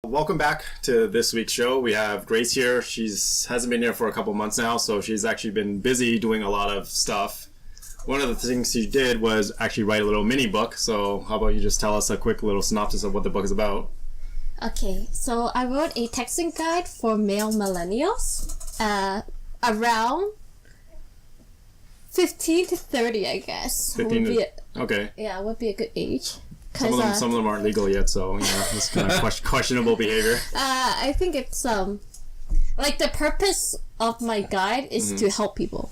Welcome back to this week's show. We have Grace here. She's hasn't been here for a couple months now, so she's actually been busy doing a lot of stuff. One of the things she did was actually write a little mini book. So how about you just tell us a quick little synopsis of what the book is about? Okay, so I wrote a texting guide for male millennials, around 15 to 30, I guess. 15 to... Okay. Yeah, would be a good age. Some of them aren't legal yet, so it's kind of questionable behavior. I think it's like the purpose of my guide is to help people.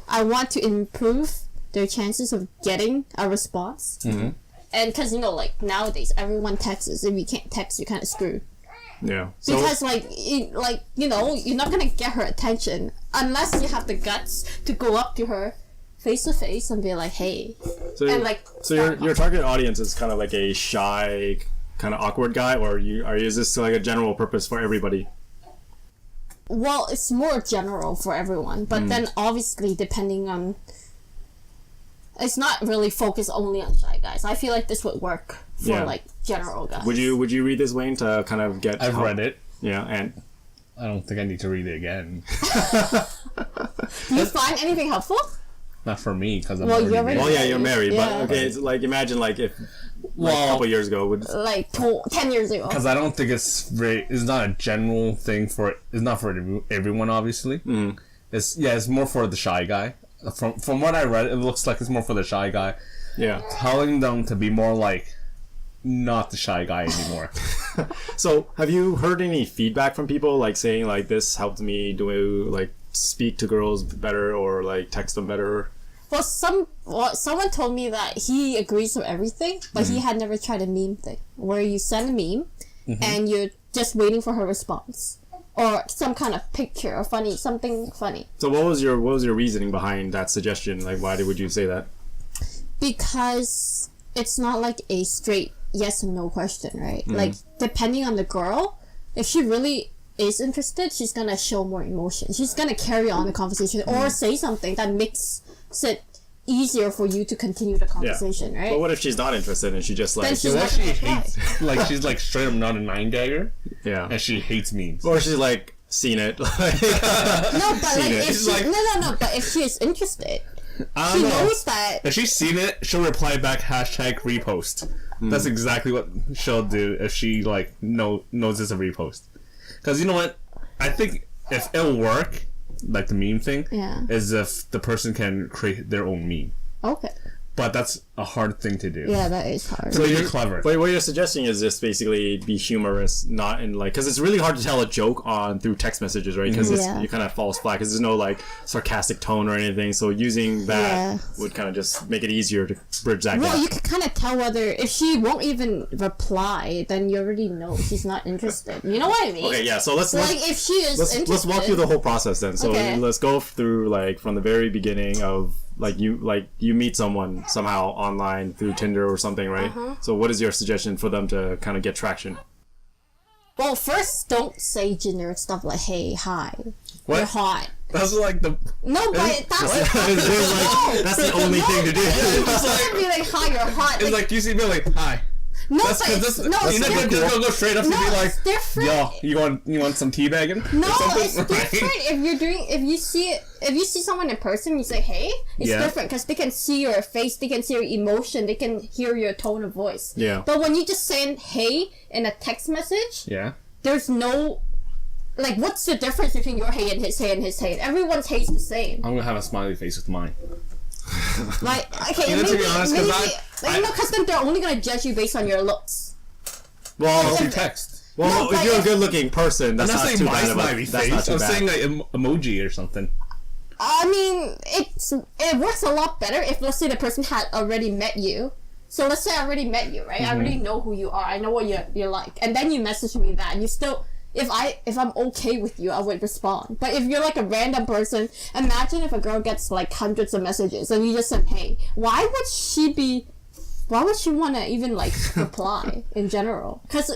I want to improve their chances of getting a response. And because like nowadays everyone texts. If you can't text, you're kind of screwed. Yeah. Because you're not gonna get her attention unless you have the guts to go up to her face to face and be like, hey. So your target audience is kind of like a shy, kind of awkward guy, or is this like a general purpose for everybody? Well, it's more general for everyone, but then obviously depending on, it's not really focused only on shy guys. I feel like this would work for like general guys. Would you read this, Wayne, to kind of get? I've read it. Yeah, and I don't think I need to read it again. Do you find anything helpful? Not for me, because I'm already married. Well, yeah, you're married, yeah. but okay, it's like imagine like if a couple years ago would like 10 years ago. Because I don't think it's not a general thing it's not for everyone, obviously. It's more for the shy guy. From what I read, it looks like it's more for the shy guy. Yeah, telling them to be more like not the shy guy anymore. So, have you heard any feedback from people like saying like this helped me do like speak to girls better or like text them better? Well, someone told me that he agrees with everything, but he had never tried a meme thing where you send a meme and you're just waiting for her response or some kind of picture or something funny. So what was your reasoning behind that suggestion? Like, would you say that? Because it's not like a straight yes and no question, right? Like, depending on the girl, if she really is interested, she's gonna show more emotion. She's gonna carry on the conversation or say something that makes it easier for you to continue the conversation, right? But what if she's not interested and she just like... Then she's not gonna try. Like, she's like straight up not a 9-gagger. Yeah. And she hates memes. Or she's like, seen it. No, but but if she is interested, she knows that... If she's seen it, she'll reply back #repost. That's exactly what she'll do if she like knows it's a repost. Because you know what? I think if it'll work, like the meme thing, is if the person can create their own meme. Okay. But that's a hard thing to do. Yeah, that is hard. So you're clever. But what you're suggesting is just basically be humorous, not in like... Because it's really hard to tell a joke through text messages, right? Because you kind of false flag, because there's no like sarcastic tone or anything. So using that would kind of just make it easier to bridge that gap. Well, you can kind of tell whether... If she won't even reply, then you already know she's not interested. You know what I mean? Okay, yeah. So if she is interested... Let's walk through the whole process then. So let's go through like from the very beginning of... Like you meet someone somehow online through Tinder or something, right? So what is your suggestion for them to kind of get traction? Well, first, don't say generic stuff like, hey, hi, you're hot. That's like the... No, but that's... That's the only thing to do. It's like, be like, hi, you're hot. It's like you see me like, hi. No, but it's different. Go straight up to be like, it's different. Yo, you want some tea bagging? No, it's different. If you see someone in person, you say hey. It's different because they can see your face, they can see your emotion, they can hear your tone of voice. Yeah. But when you just say hey in a text message, there's no like. What's the difference between your hey and his hey and his hey? Everyone's hey's the same. I'm gonna have a smiley face with mine. Like, okay, maybe, to be honest, because then they're only gonna judge you based on your looks. Well, you text. Well, if you're a good-looking person, that's not too bad. That's not too I'm bad. saying like emoji or something. I mean, it works a lot better if, let's say, the person had already met you. So let's say I already met you, right? I already know who you are. I know what you're like, and then you message me that, and you still. If I'm okay with you, I would respond. But if you're like a random person, imagine if a girl gets like hundreds of messages and you just said, hey, why would she want to even like reply in general? Because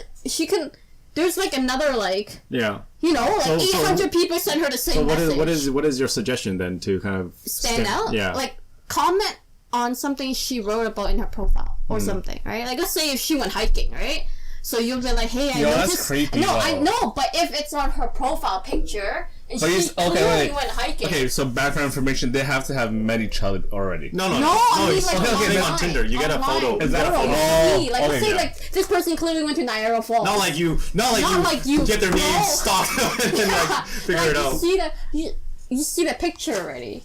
there's like another like, you know, like 800 people send her the same message. So what is your suggestion then to kind of stand out? Yeah. Like comment on something she wrote about in her profile or something, right? Like let's say if she went hiking, right? So you'll be like, hey, I Yo, noticed. that's creepy, No, though. I know, but if it's on her profile picture and But she he's- clearly wait. went hiking. Okay, so background information, they have to have met each other already. No, I mean, it's like, okay, online, on Tinder. You get a online. photo. Is that a photo? Like, Oh, let's say, yeah. like, this person clearly went to Niagara Falls. Not like you get their No. name, stalk them, and then like figure Like, it out. you see the picture already.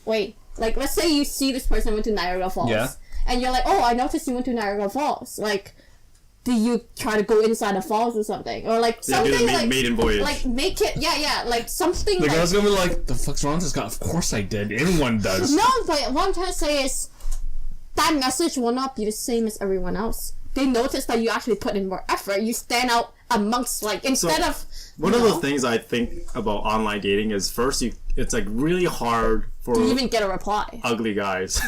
Wait, like, let's say you see this person went to Niagara Falls. Yeah. And you're like, oh, I noticed you went to Niagara Falls. Like, do you try to go inside the falls or something? Or, like, Yeah, do something the like... maiden voyage. Like, make it... Yeah, like, something The like... girl's gonna be like, the fuck's wrong with this guy? Of course I did. Everyone does. No, but what I'm trying to say is that message will not be the same as everyone else. They notice that you actually put in more effort. You stand out amongst, like, instead of... One of the things I think about online dating is first, it's like really hard for You even get a reply. ugly guys.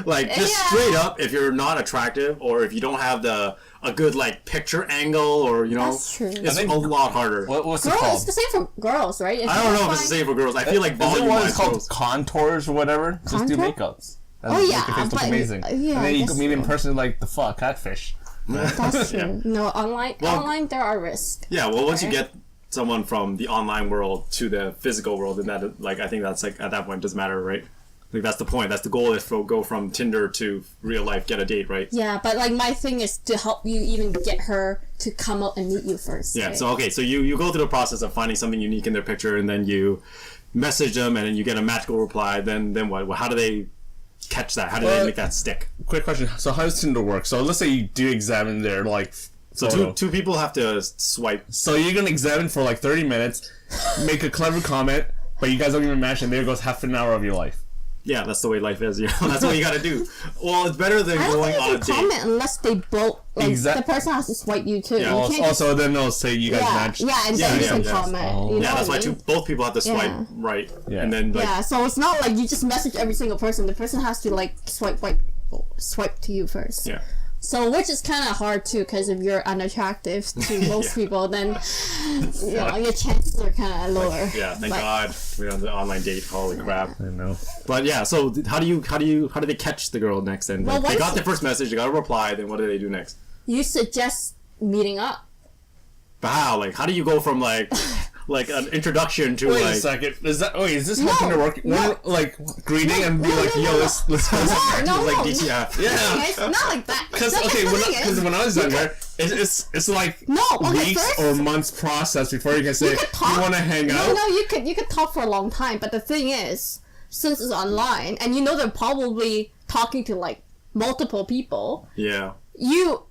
Like just Yeah. straight up, if you're not attractive or if you don't have a good like picture angle or That's true. it's I think- a lot harder. What's it Girls, called? it's the same for girls, right? I don't know if it's the same for girls. I feel like Is it volume what wise it's called girls. contours or whatever? Just do Contour? makeups. Oh, Make yeah, your face look but- amazing. yeah, And I then you guess can meet in so. person like the fuck, catfish. That's true. Yeah. No, online there are risks. Yeah, well, once you Okay. get someone from the online world to the physical world, then that like I think that's like at that point it doesn't matter, right? Like that's the point. That's the goal is to go from Tinder to real life, get a date, right? Yeah, but like my thing is to help you even get her to come out and meet you first. Yeah. right? So okay, so you go through the process of finding something unique in their picture, and then you message them, and then you get a magical reply. Then what? How do they catch that? How do they make that stick? Quick question. So how does Tinder work? So let's say you do examine their like So photo. two people have to swipe. So you're gonna examine for like 30 minutes, make a clever comment, but you guys don't even match, and there goes half an hour of your life. Yeah, that's the way life is. You know, that's what you got to do. Well, it's better than I don't going think on a you can date. comment unless they both like Exact- the person has to swipe you too. Yeah, You Also, can't just- also then they'll say you guys yeah, matched. yeah, and Yeah, then you yeah, can yes. comment. Oh. You know Yeah, that's why what I mean? both people have to swipe Yeah. right, Yeah. and then like Yeah, so it's not like you just message every single person. The person has to like swipe to you first. yeah. So which is kind of hard too, because if you're unattractive to most Yeah. people, then you know your chances are kind of lower. Yeah, thank But- God we're on the online date. Holy crap! I know. But yeah, so how do they catch the girl next? Then Well, like, they once- got the first message, they got a reply. Then what do they do next? You suggest meeting up. But how do you go from like an introduction to Wait like a second. Is this how No, Tinder work? no. Like greeting and be No, like, no, yo, no, let's go. No, like no. DTF? Yeah. It's not like that. Because The okay, thing is, when I was younger, it's like No, okay, weeks first- or months process before you can say could talk. you want to hang out. No, you could talk for a long time, but the thing is, since it's online and you know they're probably talking to like multiple people, Yeah. you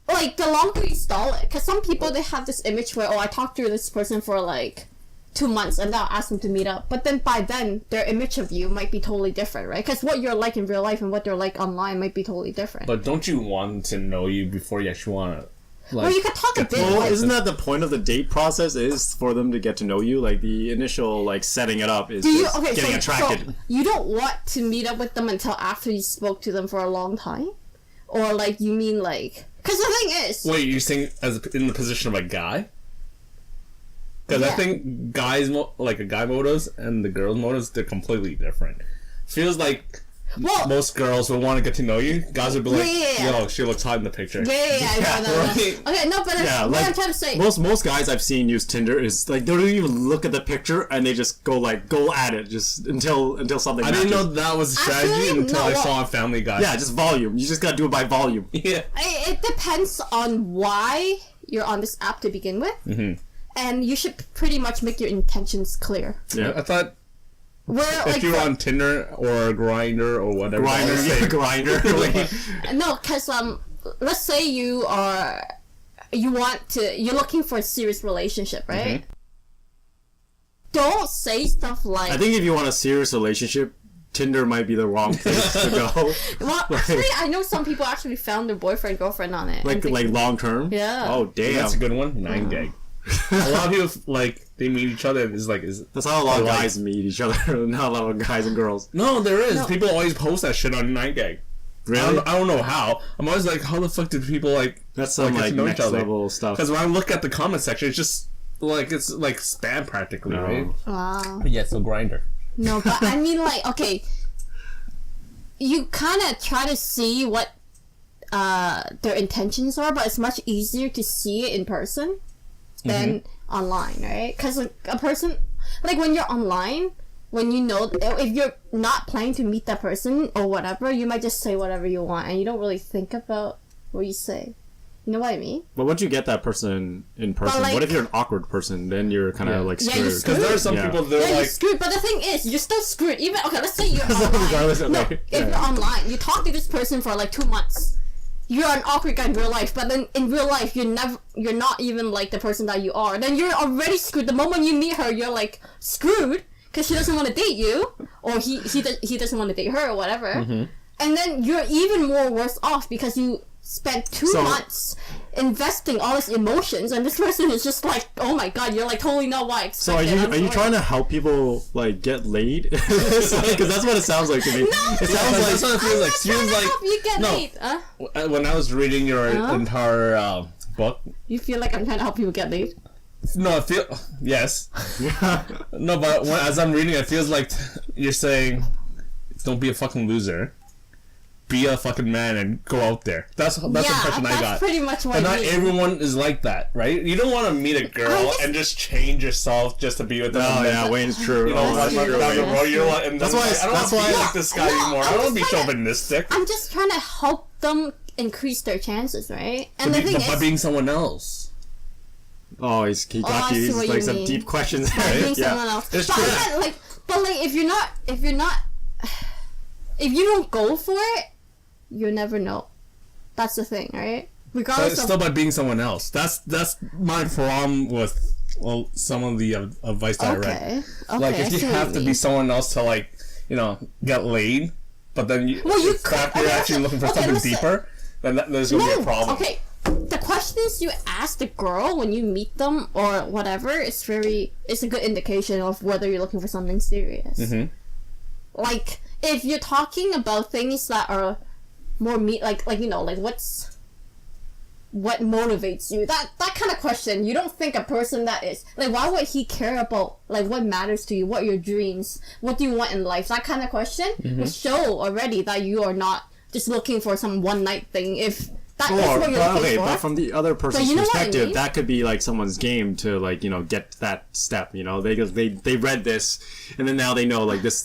like the longer you stall it, because some people they have this image where I talked to this person for like 2 months and now ask them to meet up, but then by then their image of you might be totally different, right? Because what you're like in real life and what they're like online might be totally different. But don't you want to know you before you actually want to? Like, well, you could talk a get to bit. know Well, Like, isn't that the point of the date process? Is for them to get to know you. Like the initial like setting it up is do you just getting attracted. So you don't want to meet up with them until after you spoke to them for a long time, or like you mean like? Because the thing is, Wait, you're saying as in the position of a guy? Because I Yeah. think guys, like a guy motives and the girls motives, they're completely different. Feels like well, most girls will want to get to know you. Guys would be like, Yeah. yo, she looks hot in the picture. yeah, no. right. Okay, no, but Yeah, what like I'm trying to say. most guys I've seen use Tinder is like they don't even look at the picture and they just go at it just until something. I didn't know matches. that was a strategy Actually, until no, I well- saw on Family Guy. Yeah, just volume. You just gotta do it by volume. Yeah. It depends on why you're on this app to begin with, and you should pretty much make your intentions clear. Yeah. I thought Where if like you're on Tinder or Grindr or whatever. Grinder, yeah, grinder. Like, no, because let's say you're looking for a serious relationship, right? Don't say stuff like. I think if you want a serious relationship, Tinder might be the wrong place to go. Well, actually, I know some people actually found their boyfriend, girlfriend on it. Like and they- long term. Yeah. Oh damn. That's a good one. 9gag. A lot of people like they meet each other. Is That's how a lot of like- guys meet each other. Not a lot of guys and girls. no, there is. No. People always post that shit on 9gag. Really? I don't know how. I'm always like, how the fuck did people like? That's some get like to know next each other? level stuff. Because when I look at the comment section, it's just like it's like spam practically, No. right? Wow. Yeah, so Grinder. No, but I mean, like, okay, you kind of try to see what their intentions are, but it's much easier to see it in person than online, right? Because like, a person, like when you're online, when you know, if you're not planning to meet that person or whatever, you might just say whatever you want and you don't really think about what you say. You know what I mean? But once you get that person in person, like, what if you're an awkward person? Then you're kind of like screwed. you're Because there are some people that are you're like... screwed, but the thing is, you're still screwed. Even, okay, let's say you're online. Regardless of, No, like, if you're online, you talk to this person for like 2 months. You're an awkward guy in real life, but then in real life, you're not even like the person that you are. Then you're already screwed. The moment you meet her, you're like screwed because she doesn't want to date you, or he doesn't want to date her or whatever. And then you're even more worse off because you spent 2 months investing all these emotions, and this person is just like, oh my god, you're like totally not what I expected. So are you trying to help people like get laid? Because that's what it sounds like to me. No, it sounds like that's what it feels like. She was like, help you get no. laid. When I was reading your entire book, You feel like I'm trying to help people get laid? no, I feel yes, no, but as I'm reading, it feels like you're saying, don't be a fucking loser. Be a fucking man and go out there. That's the impression I got. That's pretty much what But I not mean. everyone is like that, right? You don't want to meet a girl and just change yourself just to be with them. Oh yeah, Wayne's true. You know, Oh, like, that's true, down the Wayne. road, you're like, and That's then, why- like, I don't that's want to be why- like this guy No, anymore. I I'm don't want to be just trying to- chauvinistic. I'm just trying to help them increase their chances, right? And But the thing by is, being someone else. Oh, he got I you. see He's what like you some mean. deep questions. being Yeah. someone else. It's But true. I meant, like, if you're not, if you don't go for it, you'll never know. That's the thing, right? But Regardless it's of still by being someone else. That's my problem with some of the advice that I read. okay, Like I if you see what have to mean. be someone else to like, you know, get laid, but then you, Well, you after could- you're okay, actually looking for okay, something listen. deeper, then there's gonna be a problem. Okay, the questions you ask the girl when you meet them or whatever, it's a good indication of whether you're looking for something serious. Like, if you're talking about things that are more like you know, like what motivates you, that kind of question, you don't think a person that is like, why would he care about like what matters to you, what are your dreams, what do you want in life, that kind of question will show already that you are not just looking for some one night thing. If that is what you're looking for. But from the other person's you know what I perspective, mean? that could be like someone's game to like, you know, get that step. You know, they read this, and then now they know like this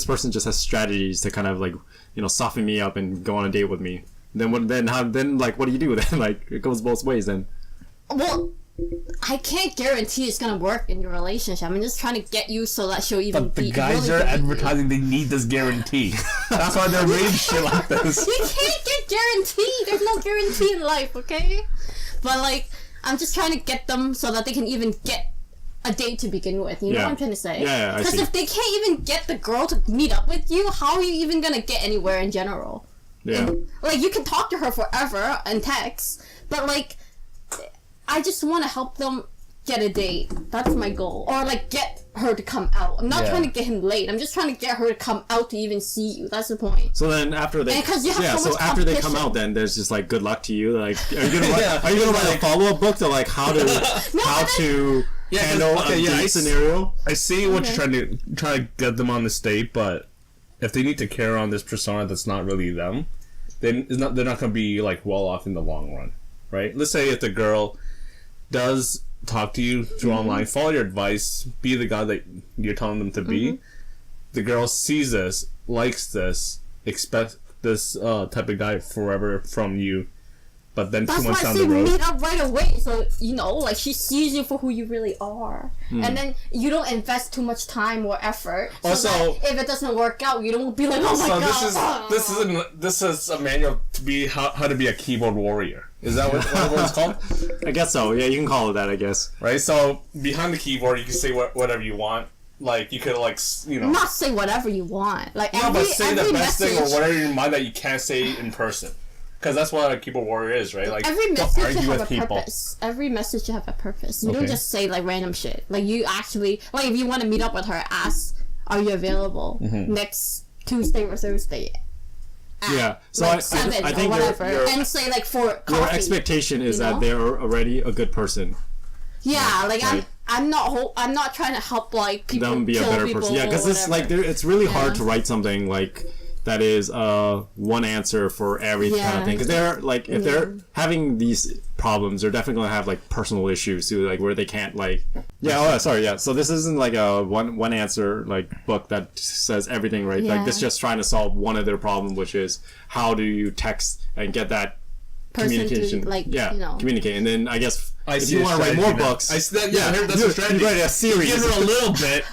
person just has strategies to kind of like, you know, soften me up and go on a date with me. Then what do you do then? Like, it goes both ways then. Well, I can't guarantee it's gonna work in your relationship. I'm just trying to get you so that she'll even But the be guys really are good with you. advertising they need this guarantee. That's why they're reading shit like this. You can't get guarantee. There's no guarantee in life, okay? But like, I'm just trying to get them so that they can even get a date to begin with. You know Yeah. what I'm trying to say? Yeah, I Because see. if they can't even get the girl to meet up with you, how are you even gonna get anywhere in general? Yeah. Like, you can talk to her forever and text, but like, I just want to help them get a date. That's my goal. Or like, get her to come out. I'm not Yeah. trying to get him late. I'm just trying to get her to come out to even see you. That's the point. So then after they, And 'cause you have so much after they come competition. out, then there's just like good luck to you. Like, are you gonna write, Yeah. are you gonna write a follow up book to like how to but to Yeah, 'cause- handle okay, a yeah, date I scenario? I see what Okay. you're trying to get them on this date, but if they need to carry on this persona that's not really them, then they're not going to be like well off in the long run, right? Let's say if the girl does talk to you through online, follow your advice, be the guy that you're telling them to be. The girl sees this, likes this, expects this type of guy forever from you, but then That's 2 why months I down say the road, meet up right away. So, you know, like, she sees you for who you really are. And then you don't invest too much time or effort. So Also- that if it doesn't work out, you don't be like, oh my so god. this is a manual to be how to be a keyboard warrior. Is that what it's called? I guess so. Yeah, you can call it that. I guess. Right. So behind the keyboard, you can say whatever you want. Like you could Not say whatever you want. Like, no, but say the every best thing or message- whatever in your mind that you can't say in person. Because that's what a keyboard warrior is, right? Like Every don't message argue should have with a people. purpose. Every message should have a purpose. You don't Okay. just say like random shit. Like, you actually, like, if you want to meet up with her, ask, are you available next Tuesday or Thursday? At, Yeah. So like, I 7 think or whatever, your and say like for coffee. your expectation is you that know? they're already a good person. Yeah, like Right. I'm not trying to help like people Them be a kill better people person. Yeah, because or it's like whatever. it's really hard Yeah. to write something like, that is one answer for every kind of thing. Because they're like, if they're having these problems, they're definitely gonna have like personal issues too, like where they can't like. So this isn't like a one answer like book that says everything, right? Like this just trying to solve one of their problem, which is how do you text and get that communication, communicate, and then I guess. If you want to write more books, that's a strategy. Write a series. You give her a little bit,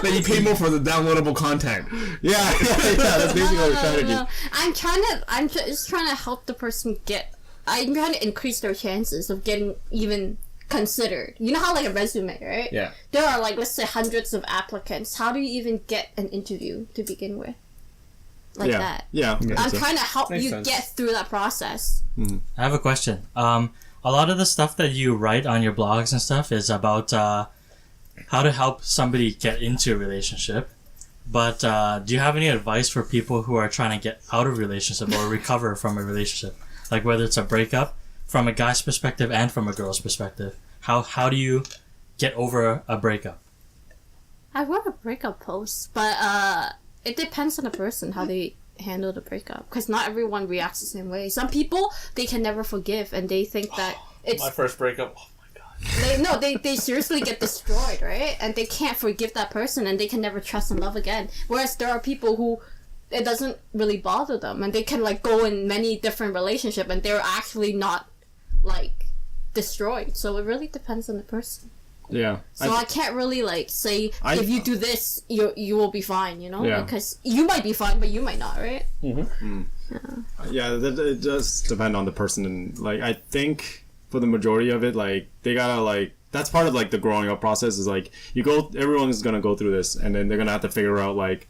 then you pay more for the downloadable content. That's basically the strategy. No. I'm just trying to help the person get. I'm trying to increase their chances of getting even considered. You know how like a resume, right? Yeah. There are like, let's say, hundreds of applicants. How do you even get an interview to begin with? Like that. Yeah. I'm trying to help you get through that process. I have a question. A lot of the stuff that you write on your blogs and stuff is about how to help somebody get into a relationship. But do you have any advice for people who are trying to get out of a relationship or recover from a relationship? Like whether it's a breakup from a guy's perspective and from a girl's perspective. How do you get over a breakup? I wrote a breakup post, but it depends on the person, how they handle the breakup, because not everyone reacts the same way. Some people, they can never forgive, and they think that it's my first breakup. Oh my god. They seriously get destroyed, right? And they can't forgive that person, and they can never trust and love again. Whereas there are people who it doesn't really bother them, and they can like go in many different relationships, and they're actually not like destroyed. So it really depends on the person. Yeah. So I can't really like say if you do this, you will be fine, you know? Yeah. Because you might be fine, but you might not, right? Yeah, it does depend on the person, and like I think for the majority of it, like they gotta like that's part of like the growing up process is like everyone's gonna go through this, and then they're gonna have to figure out like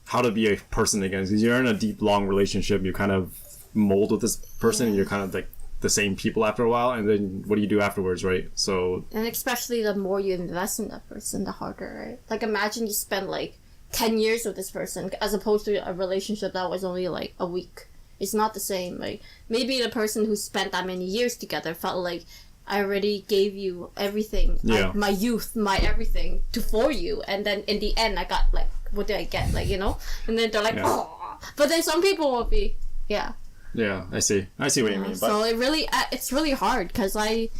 how to be a person again, because you're in a deep long relationship, you kind of mold with this person, and you're kind of like the same people after a while, and then what do you do afterwards, right? So and especially the more you invest in that person, the harder, right? Like imagine you spend like 10 years with this person as opposed to a relationship that was only like a week. It's not the same. Like maybe the person who spent that many years together felt like I already gave you everything, like my youth, my everything for you, and then in the end I got like, what did I get, like, you know? And then they're like, oh. But then some people will be yeah, I see what you mean. But so it's really hard because I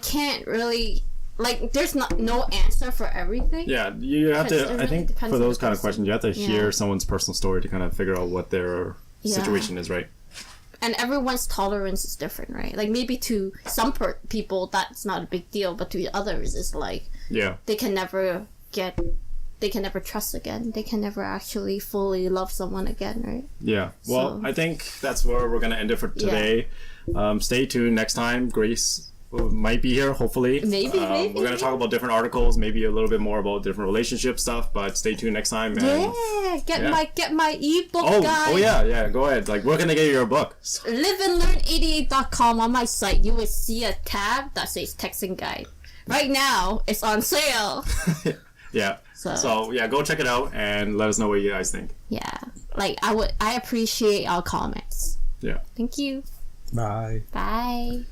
can't really like. There's no answer for everything. Yeah, you have to. Really I think for those kind of questions, you have to hear Yeah. someone's personal story to kind of figure out what their situation is, right? And everyone's tolerance is different, right? Like maybe to some people that's not a big deal, but to others it's like they can never trust again. They can never actually fully love someone again, right? Yeah. Well, I think that's where we're going to end it for today. Stay tuned next time. Grace might be here, hopefully. Maybe. We're going to talk about different articles, maybe a little bit more about different relationship stuff, but stay tuned next time. And Get my ebook, guys. Oh, yeah. Go ahead. Like, where can they get your book? liveandlearn88.com. On my site, you will see a tab that says texting guide. Right now, it's on sale. Yeah. So go check it out and let us know what you guys think. Yeah. Like, I appreciate our comments. Yeah. Thank you. Bye. Bye.